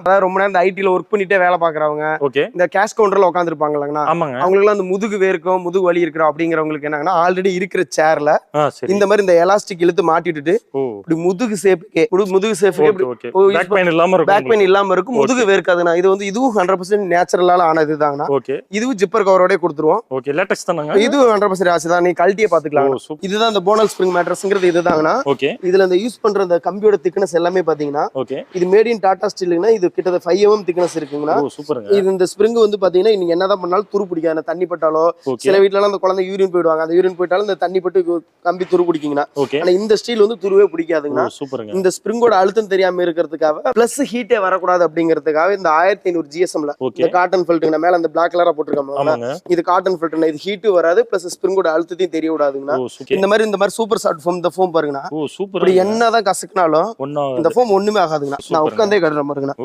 அதாவது ரொம்ப நேரம் ஐடில ஒர்க் பண்ணிட்டே வேலை பாக்குறவங்க, ஓகே, இந்த கேஷ் கவுண்டர்ல உட்காந்துருப்பாங்க இல்லைங்கண்ணா, ஆமாங்க, அவங்களுக்கு அந்த முதுகு வேர்க்கும் முதுகு வலி இருக்கிறோம் அப்படிங்கிறவங்களுக்கு என்னங்கன்னா ஆல்ரெடி இருக்கிற சேர்ல சரி, இந்த மாதிரி இந்த எலாஸ்டிக் இழுத்து மாட்டிட்டு ஓ, இப்படி முதுகு சேஃப்க்கு ஓகே, ஓகே, பேக் பெயின் இல்லாம இருக்கும், பேக் பெயின் இல்லாம இருக்கும், முதுகு வேர்க்காதுண்ணா. இது வந்து இதுவும் 100% நேச்சுரலால ஆனது தாங்கண்ணா. ஓகே, இதுவும் ஜிப்பர் கவரோட கொடுத்துருவோம். ஓகே, லேட்டக்ஸ் தானங்க, இது 100% ஆச்சு தான். நீ கழட்டியே பாத்துக்கலாம். இதுதான் இந்த போனல் ஸ்ப்ரிங் மேட்ரஸ்ங்கிறது இதுதாங்கண்ணா. ஓகே, இதுல இந்த யூஸ் பண்ற இந்த கம்பியோட திக்னஸ் எல்லாமே பாத்தீங்கன்னா ஓகே, இது மேட் இன் டாடா ஸ்டீல்னா இது கிட்ட 5 mm திக்னஸ் இருக்குங்கண்ணா. ஓ சூப்பருங்க. இது இந்த ஸ்ப்ரிங் வந்து பாத்தீங்கன்னா நீங்க என்னதான் பண்ணாலும் துரு பிடிக்காது. தண்ணி பட்டாலோ, சில வீட்ல எல்லாம் அந்த குழந்தை யூரின் போயிடுவாங்க, அந்த யூரின் போயிட்டாலும் இந்த தண்ணி பட்டு கம்பி துரு பிடிக்குங்கண்ணா. ஆனா இந்த ஸ்டீல் வந்து துருவே பிடிக்காதுங்கண்ணா. சூப்பருங்க. இந்த ஸ்ப்ரிங்கோட அழுத்தம் தெரியாம இருக்கிறதுக்காக பிளஸ் ஹீட்டே வரக்கூடாது அப்படிங்கிறதுக்காக இந்த 1500 GSMல இந்த காட்டன் ஃபில்டர் மேல அந்த பிளாக் கலரா போட்டுருக்காங்க. இது காட்டன் ஃபில்டர், இது ஹீட் வராது, பிளஸ் ஸ்ப்ரிங்கோட அழுத்தத்தையும் தெரிய விடாதுங்கண்ணா. இந்த மாதிரி சூப்பர் சாஃப்ட் ஃபோம், இந்த ஃபோம் பாருங்கண்ணா, இப்படி என்னதான் கசக்குனாலும் இந்த ஃபோம் ஒண்ணுமே ஆகாதுங்கண்ணா. நான் உட்காந்தே கட்டுற மாதிரிங்கண்ணா.